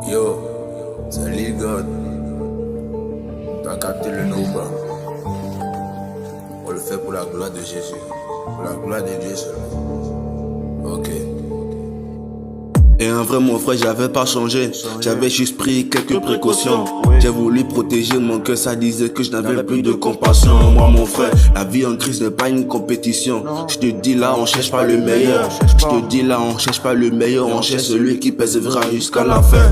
Yo, c'est Lil God. T'as capté le nom ou pas? On le fait pour la gloire de Jésus. Pour la gloire de Dieu seulement. Ok. Et en vrai mon frère j'avais pas changé, j'avais juste pris quelques précautions. J'ai voulu protéger mon cœur, ça disait que je n'avais plus de compassion. Moi mon frère, la vie en Christ n'est pas une compétition. Je te dis là on cherche pas le meilleur. Je te dis là on cherche pas le meilleur, on cherche celui qui persévérera jusqu'à la fin.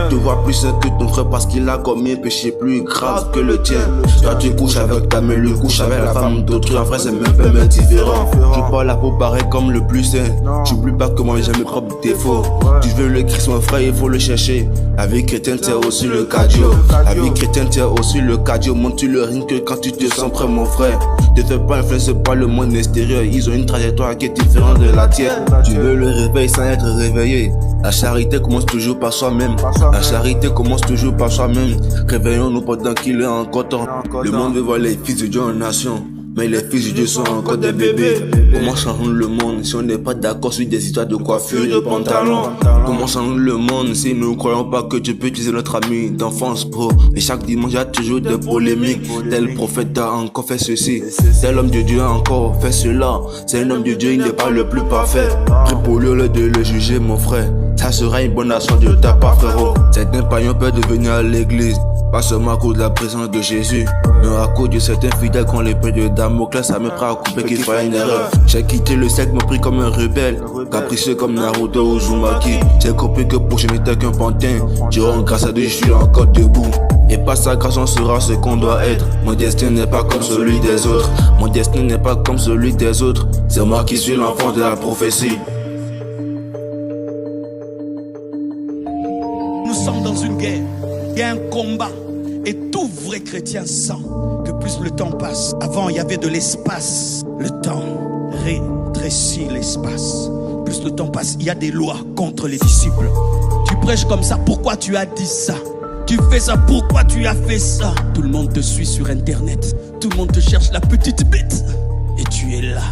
Tu te vois plus saint que ton frère parce qu'il a commis un péché plus grave que le tien. Toi tu couches avec ta mère, le couche avec la femme d'autrui. En vrai c'est même pas différent. Tu parles la peau pareil comme le plus saint. J'oublie pas que moi j'ai mes propres défauts. Tu veux le Christ mon frère, il faut le chercher. La vie chrétienne c'est aussi le cardio. La vie chrétienne c'est aussi le cardio. Monte le ring que quand tu te sens prêt mon frère. Ne te fais pas influencer par le monde extérieur. Ils ont une trajectoire qui est différente de la tienne. Tu veux le réveil sans être réveillé. La charité commence toujours par soi-même. La charité commence toujours par soi-même. Réveillons-nous pendant qu'il est encore temps. Le monde veut voir les fils de Dieu en nation, mais les fils de Dieu sont encore des bébés. Comment change le monde si on n'est pas d'accord sur des histoires de coiffure et de pantalons? Comment change le monde si nous ne croyons pas que Dieu peut utiliser notre ami d'enfance, bro? Et chaque dimanche, il y a toujours des polémiques. Tel prophète a encore fait ceci, tel homme de Dieu a encore fait cela. C'est un homme de Dieu, il n'est pas le plus parfait. Prie pour lui au lieu de le juger, mon frère. Ça sera une bonne action de ta part, frérot. Certains païens peuvent devenir à l'église, pas seulement à cause de la présence de Jésus, mais à cause de certains fidèles quand l'épée de Damoclès a me prêt à couper qu'il fera une erreur. J'ai quitté le secte, me pris comme un rebelle, capricieux comme Naruto ou Uzumaki. J'ai compris que pour je n'étais qu'un pantin. Durant grâce à Dieu, je suis encore debout. Et par sa grâce, on sera ce qu'on doit être. Mon destin n'est pas comme celui des autres. Mon destin n'est pas comme celui des autres. C'est moi qui suis l'enfant de la prophétie. Nous sommes dans une guerre, il y a un combat. Et tout vrai chrétien sent que plus le temps passe, avant il y avait de l'espace, le temps rétrécit l'espace. Plus le temps passe, il y a des lois contre les disciples. Tu prêches comme ça, pourquoi tu as dit ça? Tu fais ça, pourquoi tu as fait ça? Tout le monde te suit sur internet, tout le monde te cherche la petite bête. Et tu es là.